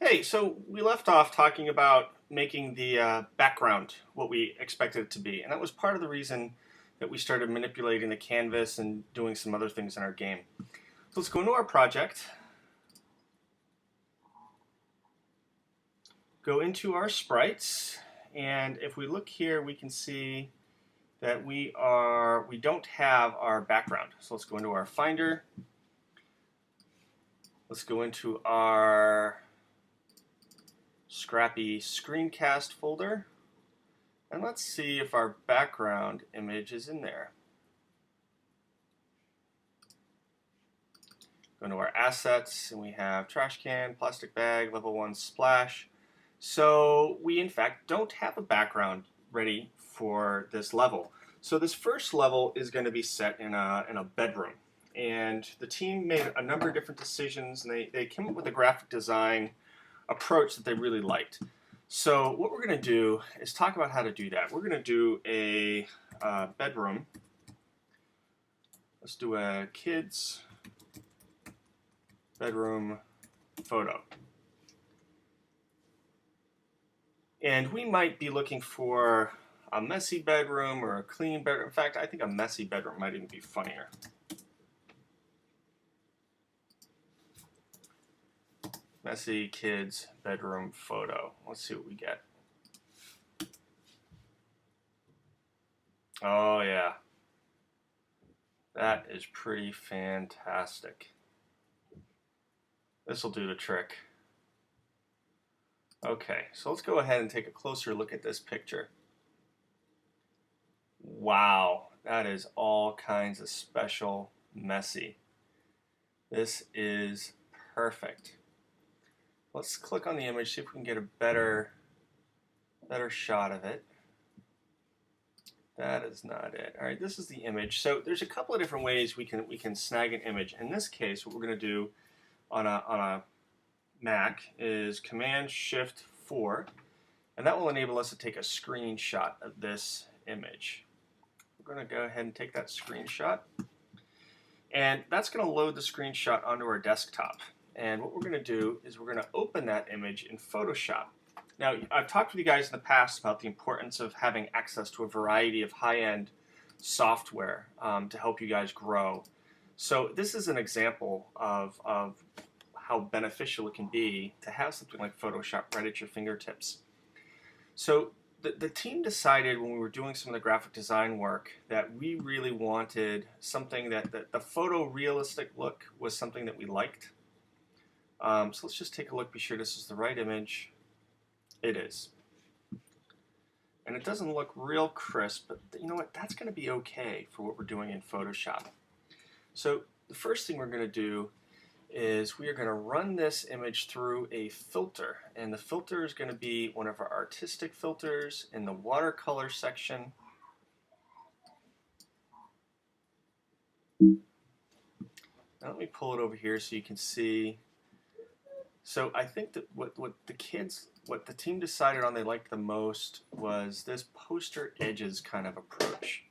Hey, so we left off talking about making the background what we expected it to be, and that was part of the reason that we started manipulating the canvas and doing some other things in our game. So let's go into our project, go into our sprites, and if we look here, we can see that we don't have our background. So let's go into our Finder. Let's go into our Scrappy screencast folder, and let's see if our background image is in there. Go into our assets, and we have trash can, plastic bag, level 1 splash. So we in fact don't have a background ready for this level. So this first level is going to be set in a bedroom. And the team made a number of different decisions, and they came up with a graphic design approach that they really liked. So what we're going to do is talk about how to do that. We're going to do a bedroom. Let's do a kids bedroom photo. And we might be looking for a messy bedroom or a clean bedroom. In fact, I think a messy bedroom might even be funnier. Messy kids bedroom photo. Let's see what we get. Oh yeah. That is pretty fantastic. This will do the trick. Okay, so let's go ahead and take a closer look at this picture. Wow, that is all kinds of special messy. This is perfect. Let's click on the image, see if we can get a better shot of it. That is not it. All right, this is the image. So there's a couple of different ways we can snag an image. In this case, what we're going to do on a Mac is Command-Shift-4, and that will enable us to take a screenshot of this image. We're going to go ahead and take that screenshot, and that's going to load the screenshot onto our desktop. And what we're going to do is we're going to open that image in Photoshop. Now, I've talked with you guys in the past about the importance of having access to a variety of high-end software to help you guys grow. So this is an example of how beneficial it can be to have something like Photoshop right at your fingertips. So the team decided when we were doing some of the graphic design work that we really wanted something that the photorealistic look was something that we liked. So let's just take a look, be sure this is the right image. It is. And it doesn't look real crisp, but you know what? That's going to be okay for what we're doing in Photoshop. So the first thing we're going to do is we are going to run this image through a filter. And the filter is going to be one of our artistic filters in the watercolor section. Now let me pull it over here so you can see. So I think that what the team decided on they liked the most was this poster edges kind of approach,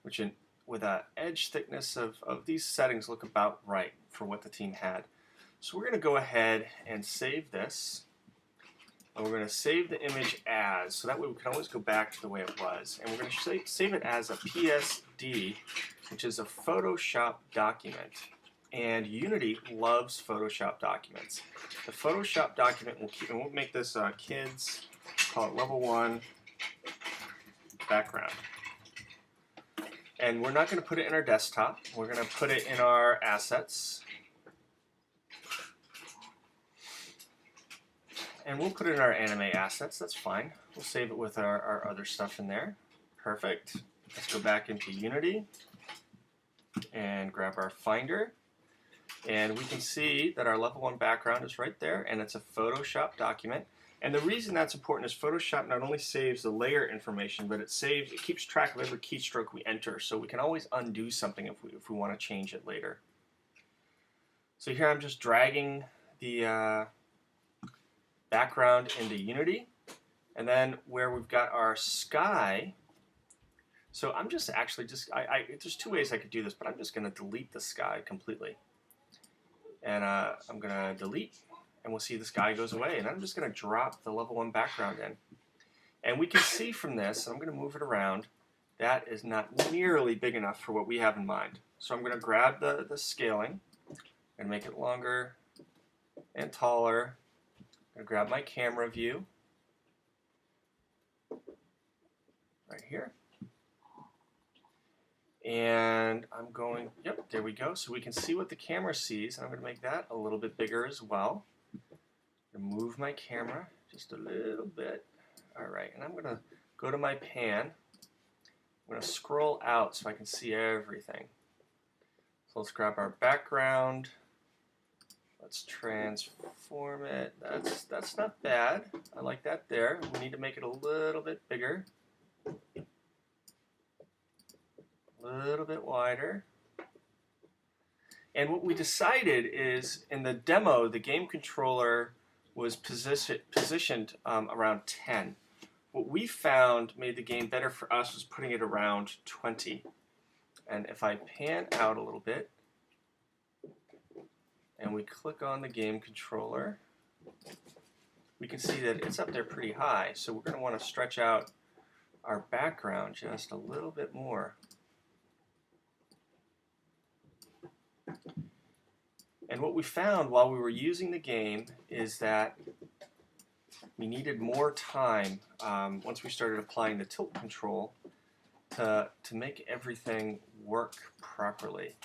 which with an edge thickness of these settings look about right for what the team had. So we're going to go ahead and save this, and we're going to save the image as, so that way we can always go back to the way it was. And we're going to save it as a PSD, which is a Photoshop document. And Unity loves Photoshop documents. The Photoshop document will keep, and we'll make this kids, call it level 1 background. And we're not going to put it in our desktop. We're going to put it in our assets. And we'll put it in our anime assets. That's fine. We'll save it with our other stuff in there. Perfect. Let's go back into Unity and grab our Finder. And we can see that our level 1 background is right there, and it's a Photoshop document. And the reason that's important is Photoshop not only saves the layer information, but it keeps track of every keystroke we enter, so we can always undo something if we want to change it later. So here I'm just dragging the background into Unity, and then where we've got our sky. So I'm just actually there's two ways I could do this, but I'm just going to delete the sky completely. And I'm going to delete, and we'll see the sky goes away. And I'm just going to drop the level 1 background in. And we can see from this, I'm going to move it around, that is not nearly big enough for what we have in mind. So I'm going to grab the scaling and make it longer and taller. I'm going to grab my camera view right here. And I'm going, yep, there we go. So we can see what the camera sees, and I'm going to make that a little bit bigger as well. I'm going to move my camera just a little bit. All right, and I'm going to go to my pan. I'm going to scroll out so I can see everything. So let's grab our background. Let's transform it. That's not bad. I like that there. We need to make it a little bit bigger. A little bit wider. And what we decided is in the demo, the game controller was positioned around 10. What we found made the game better for us was putting it around 20. And if I pan out a little bit and we click on the game controller, we can see that it's up there pretty high. So we're going to want to stretch out our background just a little bit more. And what we found while we were using the game is that we needed more time once we started applying the tilt control to make everything work properly.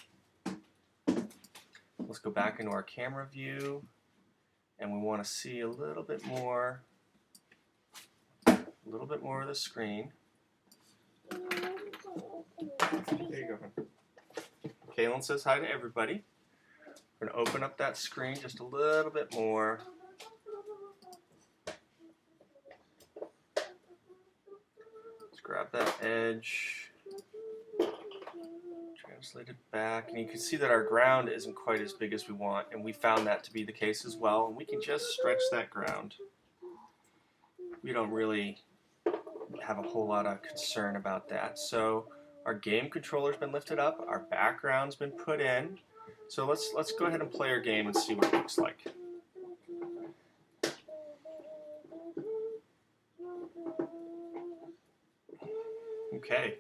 Let's go back into our camera view, and we want to see a little bit more of the screen. There you go. Kaylin says hi to everybody. We're going to open up that screen just a little bit more. Let's grab that edge, translate it back, and you can see that our ground isn't quite as big as we want, and we found that to be the case as well, and we can just stretch that ground. We don't really have a whole lot of concern about that. So our game controller's been lifted up, our background's been put in. So let's go ahead and play our game and see what it looks like. Okay.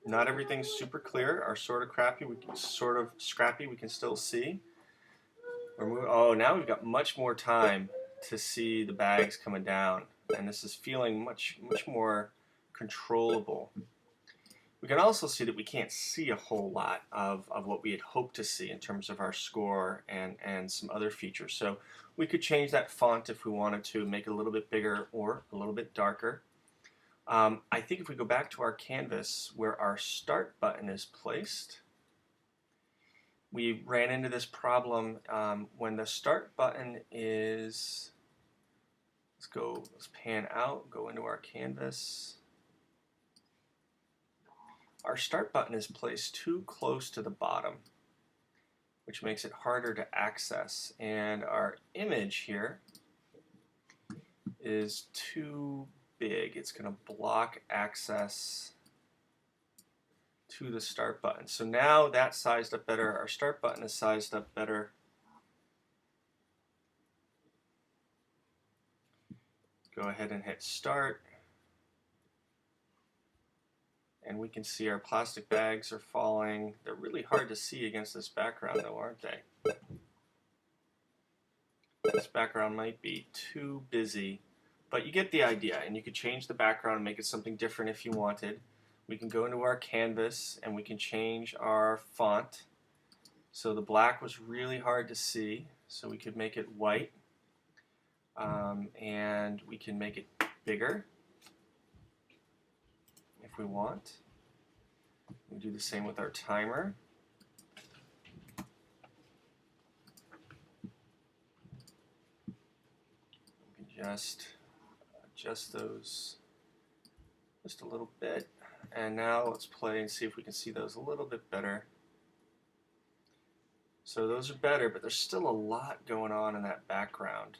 Not everything's super clear. Our sort of scrappy we can still see. Oh, now we've got much more time to see the bags coming down, and this is feeling much more controllable. We can also see that we can't see a whole lot of what we had hoped to see in terms of our score and some other features. So we could change that font if we wanted to, make it a little bit bigger or a little bit darker. I think if we go back to our canvas where our start button is placed, we ran into this problem when the start button is, let's pan out, go into our canvas. Our start button is placed too close to the bottom, which makes it harder to access. And our image here is too big. It's going to block access to the start button. So now that's sized up better. Our start button is sized up better. Go ahead and hit start. And we can see our plastic bags are falling. They're really hard to see against this background though, aren't they? This background might be too busy, but you get the idea, and you could change the background and make it something different if you wanted. We can go into our canvas and we can change our font. So the black was really hard to see, so we could make it white, and we can make it bigger if we want. We do the same with our timer. We can just adjust those just a little bit. And now let's play and see if we can see those a little bit better. So those are better, but there's still a lot going on in that background.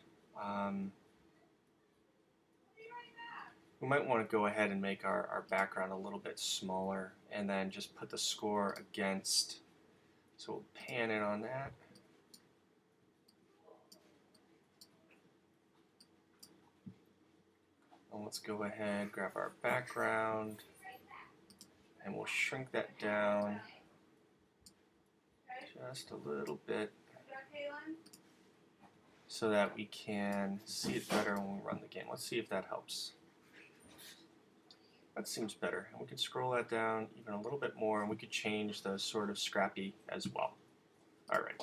We might want to go ahead and make our background a little bit smaller and then just put the score against. So we'll pan in on that. And let's go ahead, grab our background, and we'll shrink that down just a little bit so that we can see it better when we run the game. Let's see if that helps. That seems better. And we can scroll that down even a little bit more, and we could change the sort of Scrappy as well. All right.